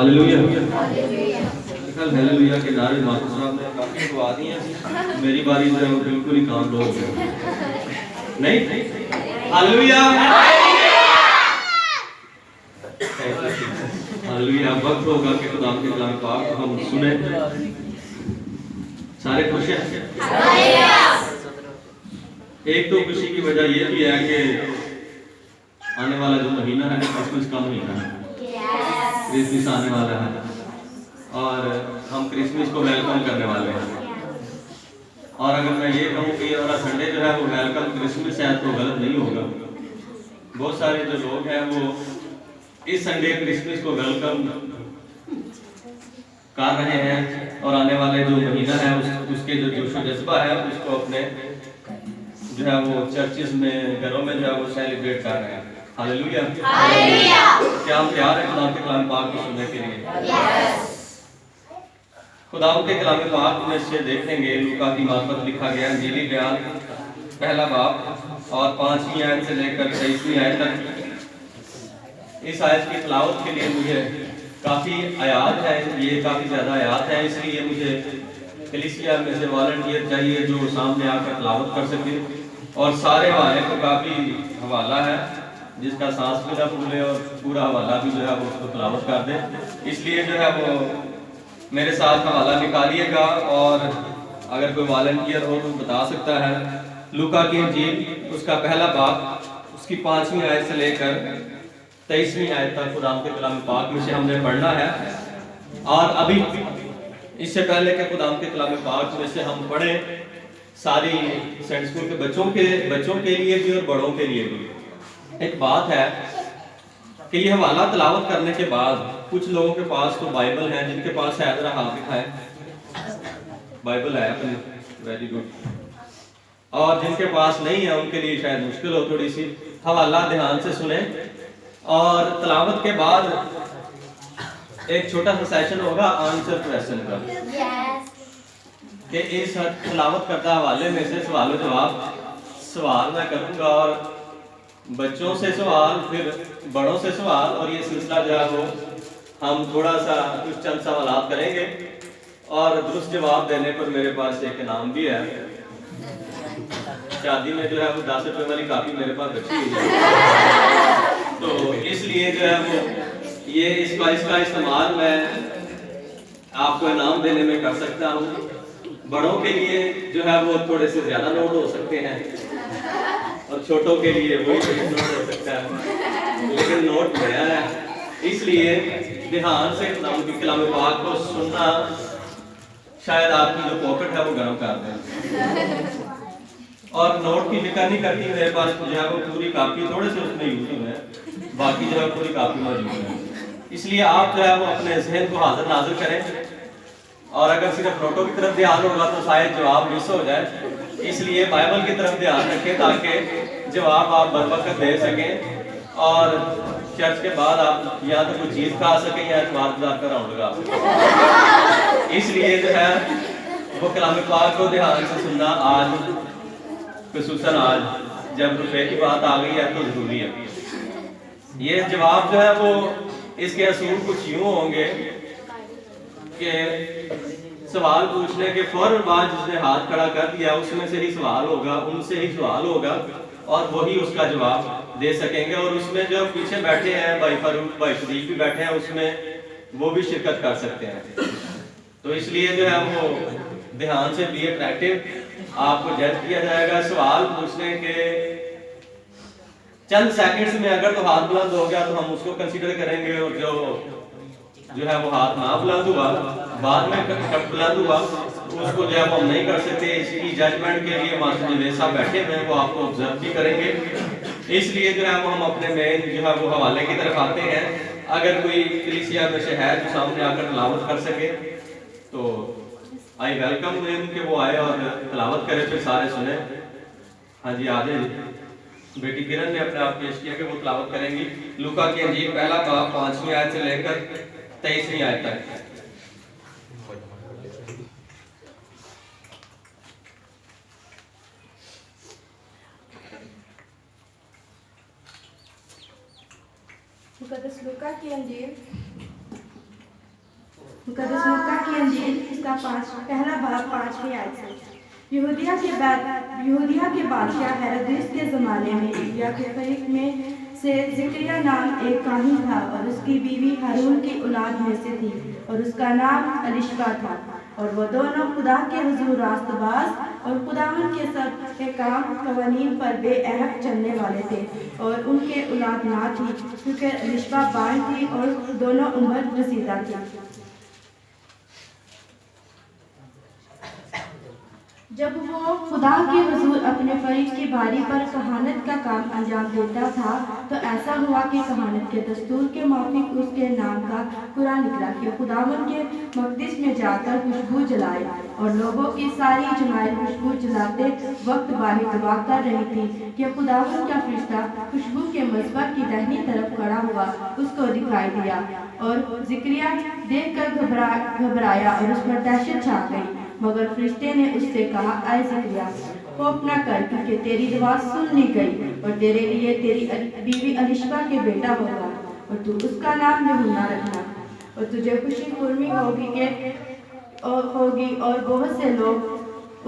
Hallelujah. कल hallelujah के नारे मास्टर साहब ने काफी दुआ दी हैं, मेरी बारी जो है वो बिल्कुल ही काम लो नहीं। Hallelujah hallelujah. वक्त होगा कि खुदा के कलाम पाक हम सुने। सारे खुश हैं? एक तो खुशी की वजह यह भी है कि आने वाला जो महीना है क्रिसमस का महीना है, क्रिसमस आने वाला है और हम क्रिसमस को वेलकम करने वाले हैं। और अगर मैं ये कहूँ कि हमारा संडे जो है वो वेलकम क्रिसमस है तो गलत नहीं होगा। बहुत सारे जो लोग हैं वो इस संडे क्रिसमस को वेलकम कर रहे हैं और आने वाले जो महीना है उसके जो जोशो जज्बा है उसको अपने जो है वो चर्चिस में, घरों में जो है वो सेलिब्रेट कर रहे हैं। हालेलुया। क्या हम तैयार हैं खुदा के कलाम पाक को सुनने के लिए? खुदा के कलाम पाक में से देखेंगे लूका की मार्फत लिखा गया इंजीली बयान पहला बाब और 5वीं आयत से लेकर 23वीं आयत तक। इस आयत की तिलावत के लिए मुझे काफ़ी आयात है, ये काफ़ी ज़्यादा आयात है, इसलिए मुझे कलीसिया में से वॉलंटियर चाहिए जो सामने आकर तिलावत कर सके। और सारे हवाले को काफ़ी हवाला है जिसका सांस भी ना फूले और पूरा हवाला भी जो है वो उसको तिलावत कर दे। इसलिए जो है वो मेरे साथ हवाला निकालिएगा और अगर कोई वॉलंटियर हो तो बता सकता है। लूका की इंजील उसका पहला बाब उसकी 5वीं आयत से लेकर 23वीं आयत तक खुदा के कलाम पाक में से हमने पढ़ना है। और अभी इससे पहले के खुदा के कलाम पाक में से हम पढ़े सारी संडे स्कूल के बच्चों के लिए भी और बड़ों के लिए भी एक बात है कि ये हवाला तिलावत करने के बाद कुछ लोगों के पास तो बाइबल है, जिनके पास है जरा हाथ दिखाएं, बाइबल है अपनी, वेरी गुड। और जिनके पास नहीं है उनके लिए शायद मुश्किल हो थोड़ी सी। हवाला ध्यान से सुने और तिलावत के बाद एक छोटा सा सेशन होगा आंसर क्वेश्चन का। कि इस तिलावत करता हवाले में से सवाल जवाब मैं करूंगा और बच्चों से सवाल, फिर बड़ों से सवाल, और ये सिलसिला जो है वो हम थोड़ा सा कुछ चंद सवाल करेंगे और दुरुस्त जवाब देने पर मेरे पास एक इनाम भी है। शादी में जो है वो 10 रुपए वाली काफी मेरे पास बची हुई है, तो इसलिए जो है वो ये इसका इस्तेमाल मैं आपको इनाम देने में कर सकता हूँ। बड़ों के लिए जो है वो थोड़े से ज्यादा नोट हो सकते हैं और छोटों के लिए वही नोट हो सकता है, लेकिन नोट बढ़िया है। इसलिए ध्यान से कलाम पाक को सुनना, शायद आपकी जो पॉकेट है वो गर्म कर दे। और नोट की फिक्र नहीं करती, मेरे पास जो है वो पूरी कापी, थोड़े से उसमें यूज हुए हैं, बाकी जो है पूरी कापी मौजूद है। इसलिए आप जो है वो अपने जहन को हाजिर नाजिर करें और अगर सिर्फ फोटो की तरफ ध्यान होगा तो शायद जवाब मिस हो जाए। इसलिए बाइबल की तरफ ध्यान रखें ताकि जवाब आप बर वक्त दे सकें और चर्च के बाद आप या तो कोई चीज़ खा सकें या अखबार बाजार का राउंड लगा सकें। इसलिए जो है वो कलाम पाक को ध्यान से सुनना आज, खुसूसन आज जब रुपये की बात आ गई है तो जरूरी है। ये जवाब जो है वो इसके असूल कुछ यूँ होंगे कि सवाल पूछने के फौरन बाद जिसने हाथ खड़ा कर दिया उसमें से ही सवाल होगा, उनसे ही सवाल होगा और वही उसका जवाब दे सकेंगे। और उसमें जो पीछे बैठे हैं भाई फारूक, भाई शरीफ भी बैठे हैं, उसमें वो भी शिरकत कर सकते हैं। तो इसलिए जो है वो ध्यान से बी अट्रैक्टिव, आपको जज किया जाएगा। सवाल पूछने के चंद सेकंड्स में अगर तो हाथ बुलंद हो गया तो हम उसको कंसीडर करेंगे, और जो है वो हाथ ना बुलंद हुआ, बाद में बुलंद हुआ, उसको जो है वो हम नहीं कर सकते। इसकी जजमेंट के लिए मास्टर जवेद साहब बैठे हुए हैं, वो आपको ऑब्जर्व भी करेंगे। इसलिए जो है वो हम अपने मेन जो है वो हवाले की तरफ आते हैं। अगर कोई कलीसिया में से है जो सामने आकर तिलावत कर सके तो आई वेलकम देम कि वो आए और तिलावत करें, फिर सारे सुने। हाँ जी, आ जाए। बेटी किरण ने अपने आप पेश किया कि वो तिलावत करेंगी लूका की इंजील पहला बाब 5वीं आयत से लेकर 23वीं आयत तक। मुकद्दस लूका की इंजील मुकद्दस लूका की अंजील उसका पहला बाब 5वीं आयत से। यहूदिया के बादशाह हेरोदेस के ज़माने में एलिय्याह के फरीक में से ज़करिया नाम एक काहिन था और उसकी बीवी हारून की औलाद में से थी और उसका नाम एलिशबा था। और वो दोनों खुदा के हुजूर रास्तबाज और खुदावन के सब के काम कवानीन पर बेअहद चलने वाले थे और उनके औलाद ना थी क्योंकि एलिशबा बाँझ थी और दोनों उम्र रसीदा थी। जब वो खुदा के हुजूर अपने फरीक की बारी पर कहानत का काम अंजाम देता था तो ऐसा हुआ कि कहानत के दस्तूर के माफिक उसके नाम का कुरान निकला कि खुदावन के मकदस में जाकर खुशबू जलाए और लोगों की सारी जमात खुशबू जलाते वक्त बाही दुआ कर रही थी कि खुदावन का फरिश्ता खुशबू के मज़बा की दाहिनी तरफ खड़ा हुआ उसको दिखाई दिया और ज़करिया देखकर घबराया और उस पर दहशत छा गई। मगर फरिश्ते ने उससे कहा, ऐ ज़करिया, खौफ न कर क्योंकि तेरी दुआ सुन ली गई और तेरे लिए तेरी बीवी एलिशबा के बेटा होगा और तू उसका नाम यूहन्ना रखना और तुझे खुशी खुर्मी होगी और बहुत से लोग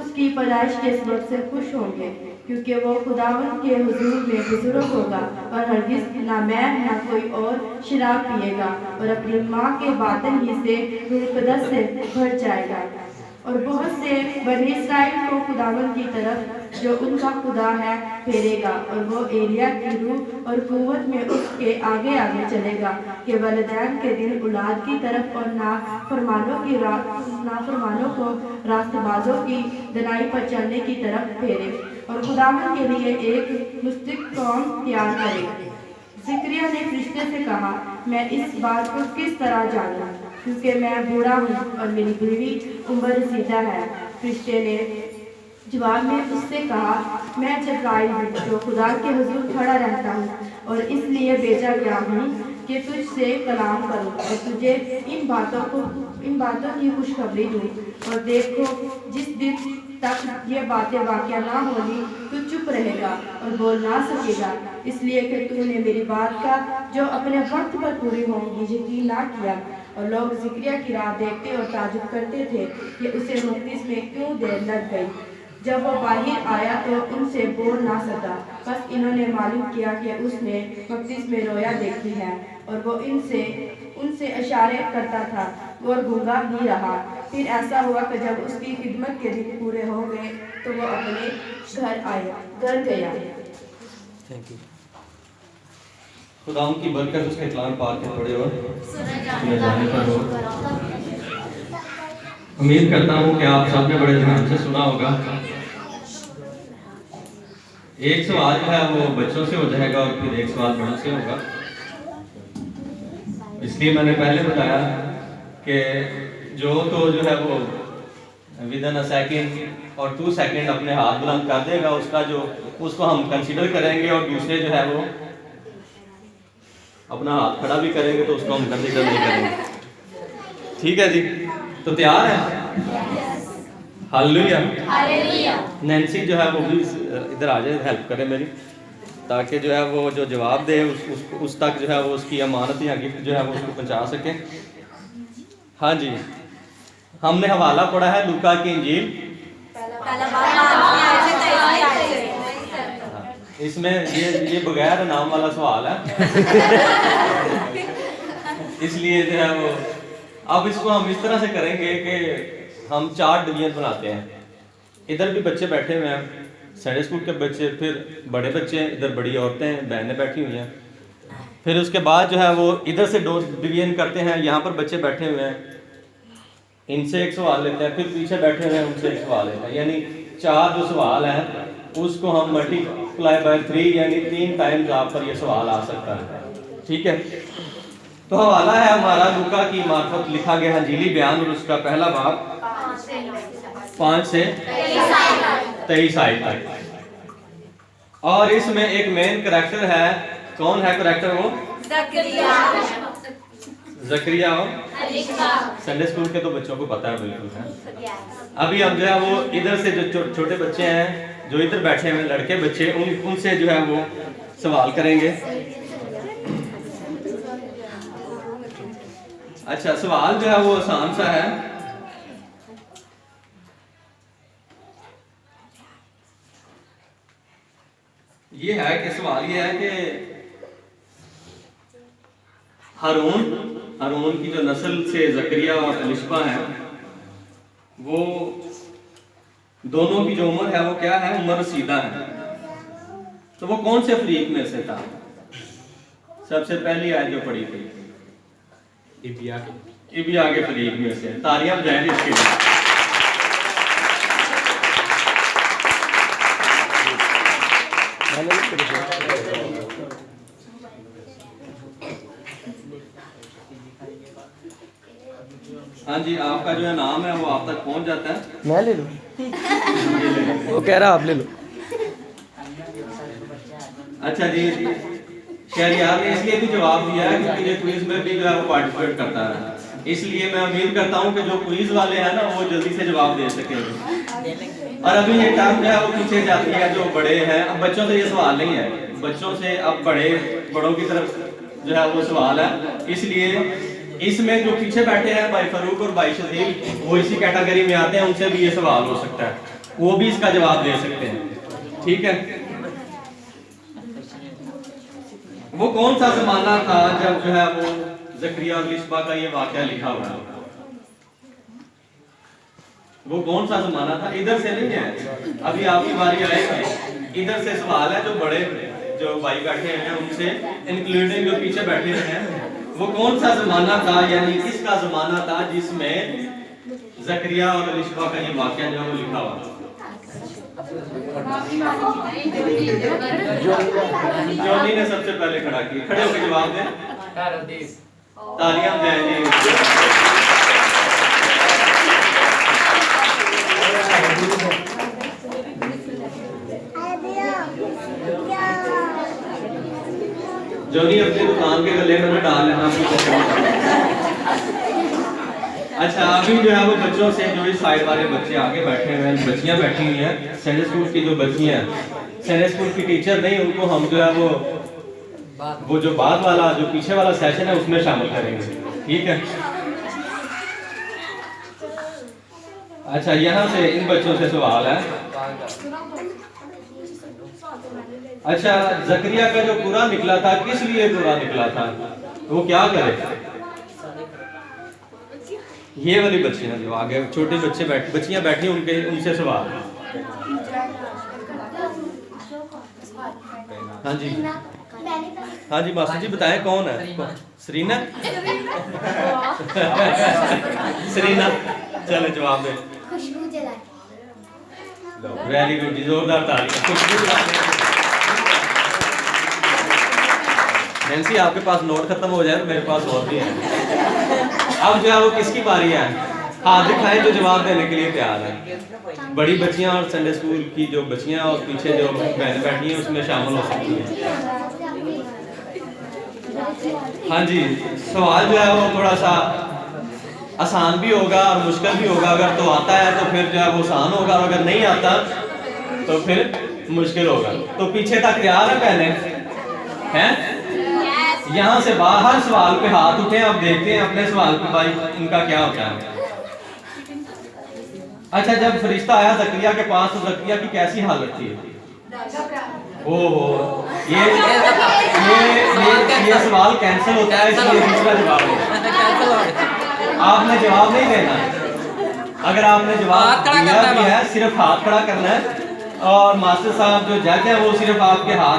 उसकी पैदाइश के सबब से खुश होंगे क्योंकि वो खुदावन के हुजूर में बुजुर्ग होगा और हरगिज़ ना मैर ना कोई और शराब पिएगा और अपनी माँ के बातन ही से रूह कुदस से भर जाएगा और बहुत से बनी इस्राइल को खुदावन की तरफ जो उनका खुदा है फेरेगा और वो एलिय्याह की रूह और कुव्वत में उसके आगे आगे चलेगा कि वलदैन के दिन औलाद की तरफ और नाफरमानों को रास्तबाजों की दनाई पर चलने की तरफ फेरे और खुदावन के लिए एक मुस्तकिल कौम तैयार करे। ज़करिया ने फरिश्ते से कहा, मैं इस बात को किस तरह जानूं क्योंकि मैं बूढ़ा हूँ और मेरी बीवी उम्र रसीदा है। फरिश्ते ने जवाब में उससे कहा, मैं जिब्राइल हूँ जो खुदा के हुजूर खड़ा रहता हूँ और इसलिए भेजा गया हूँ कि तुझसे कलाम करूँ और तुझे इन बातों की खुशखबरी दूँ। और देखो, जिस दिन तक ये बातें वाक़या ना होगी तो चुप रहेगा और बोल ना सकेगा, इसलिए कि तूने मेरी बात का जो अपने वक्त पर पूरी होगी यकीन ना किया। और लोग ज़करिया की राह देखते और ताजुब करते थे कि उसे मकदस में क्यों देर लग गई। जब वो बाहर आया तो उनसे बोल ना सका, बस इन्होंने मालूम किया कि उसने मकदस में रोया देखी है और वो उनसे इशारे करता था और गूंगा ही रहा। फिर ऐसा हुआ कि जब उसकी खिदमत के दिन पूरे हो गए तो वो अपने घर गया। Thank you. खुदा की बरकत उसके कलाम पाक में पढ़े और सुने जाने पर हो। उम्मीद करता हूँ कि आप सबने बड़े ध्यान से सुना होगा। एक सवाल जो है वो बच्चों से हो जाएगा और फिर एक सवाल बड़ों से होगा। इसलिए मैंने पहले बताया कि जो है वो विदिन अ सेकंड और 2 सेकंड अपने हाथ बुलंद कर देगा उसको हम कंसीडर करेंगे और दूसरे जो है वो अपना हाथ खड़ा भी करेंगे तो उसको हम कंसीडर नहीं करेंगे। ठीक है जी, तो तैयार है? हालेलुया। नैन्सी जो है वो भी इधर आ जाए, हेल्प करे मेरी, ताकि जो है वो जो जवाब दे उस तक जो है वो उसकी अमानत या गिफ्ट जो है वो उसको पहुंचा सके। हाँ जी, हमने हवाला पढ़ा है लूका की इंजील। इसमें ये बगैर नाम वाला सवाल है इसलिए जो है वो अब इसको हम इस तरह से करेंगे कि हम 4 डिवीजन बनाते हैं। इधर भी बच्चे बैठे हुए हैं, संडे स्कूल के बच्चे, फिर बड़े बच्चे, इधर बड़ी औरतें बहनें बैठी हुई हैं। फिर उसके बाद जो है वो इधर से 2 डिवीजन करते हैं, यहाँ पर बच्चे बैठे हुए हैं, इनसे एक सवाल लेते हैं, फिर पीछे बैठे हुए हैं उनसे एक सवाल लेते हैं, यानी 4 जो सवाल हैं उसको हम मल्टीप्लाई बाय 3 यानी 3 टाइम्स आप पर ये सवाल आ सकता है। ठीक है, तो हवाला है हमारा लूका की मार्फत लिखा गया अंजीली बयान और उसका पहला बाब 5 से 23 आयत तक। और इसमें एक मेन करैक्टर है। कौन है करैक्टर? वो ज़करिया और संडे स्कूल के तो बच्चों को पता है बिल्कुल है। अभी हम जो है वो इधर से जो छोटे बच्चे हैं जो इधर बैठे हुए लड़के बच्चे उनसे जो है वो सवाल करेंगे। अच्छा, सवाल जो है वो आसान सा है। ये है कि सवाल ये है कि हारून की जो नस्ल से जकरिया और एलिशबा है, वो दोनों की जो उम्र है वो क्या है, उम्र रसीदा है। तो वो कौन से फरीक में से था? सबसे पहली आयत जो पढ़ी थी इबिया के फरीक में से। तालियां बजाएं इसके लिए। हाँ जी, आपका जो है नाम है वो आप तक पहुंच जाता है। मैं ले लूं? वो कह रहा आप ले लो। अच्छा जी, शहरियार ने इसलिए भी जवाब दिया है क्योंकि ये क्विज में भी जो है वो पार्टिसिपेट करता है, इसलिए मैं उम्मीद करता हूँ कि जो क्विज वाले हैं ना वो जल्दी से जवाब दे सकेंगे। और अभी ये टर्म जो है वो पीछे जाती है जो बड़े हैं। अब बच्चों से ये सवाल नहीं है, बच्चों से अब बड़ों की तरफ जो है वो सवाल है, इसलिए इसमें जो पीछे बैठे हैं भाई फरूक और भाई शजील, वो इसी कैटेगरी में आते हैं, उनसे भी ये सवाल हो सकता है, वो भी इसका जवाब दे सकते हैं। ठीक है, वो कौन सा जमाना था जब जो है वो जकरिया और एलिशबा का ये वाकया लिखा हुआ है? वो कौन सा जमाना था? इधर से नहीं है, अभी आपकी बारी आएगी। इधर से सवाल है, जो बड़े जो भाई बैठे हैं उनसे, इंक्लूडिंग जो पीछे बैठे हैं, वो कौन सा जमाना था, यानी किसका जमाना था जिसमें जकरिया और एलिशबा का ये वाकया जो है वो लिखा हुआ था? जोनी ने सबसे पहले खड़ा किया, खड़े होकर जवाब दें। तालियां दें जी। जोनी अपनी दुकान के गले में डाल लेना। अच्छा, अभी जो है वो बच्चों से, जो इस साइड वाले बच्चे आगे बैठे हुए हैं, बच्चियां बैठी हुई हैं, संडे स्कूल की जो बच्चियां हैं, संडे स्कूल की टीचर नहीं, उनको हम जो है वो जो बाद वाला जो पीछे वाला सेशन है उसमें शामिल करेंगे। ठीक है, अच्छा, यहाँ से इन बच्चों से सवाल है। अच्छा, जकरिया का जो कुरा निकला था, किस लिए कुरा निकला था? वो क्या करे? ये वाली बच्चियां जो आगे छोटे बच्चियां बैठी उनसे सवाल। हाँ जी, हाँ जी मास्टर जी बताएं कौन है? सरीना? सरीना, चलो जवाब दे। खुशबू जलाए। वेरी गुड, जोरदार तालियां। खुशबू जलाने। नैंसी, आपके पास नोट खत्म हो जाए तो मेरे पास और भी है। अब जो है वो किसकी बारी है? हाथ दिखाएं जो जवाब देने के लिए तैयार है। बड़ी बच्चियां और संडे स्कूल की जो बच्चियां और पीछे जो बहनें बैठी हैं उसमें शामिल हो सकती हैं। हाँ जी, सवाल जो है वो थोड़ा सा आसान भी होगा और मुश्किल भी होगा। अगर तो आता है तो फिर जो है वो आसान होगा, और अगर नहीं आता तो फिर मुश्किल होगा। तो पीछे तक तैयार है पहले हैं? यहाँ से बाहर सवाल पे हाथ उठे, अब देखते हैं अपने सवाल पे भाई इनका क्या होता है। अच्छा, जब फरिश्ता आया जकरिया के पास तो जकरिया की कैसी हालत थी? ओहो, ये सवाल कैंसिल होता है, इसलिए दूसरा जवाब है। आपने जवाब नहीं देना। अगर आपने जवाब दिया भी है, सिर्फ हाथ खड़ा करना है, और मास्टर साहब जो जज है वो सिर्फ आपके हाथ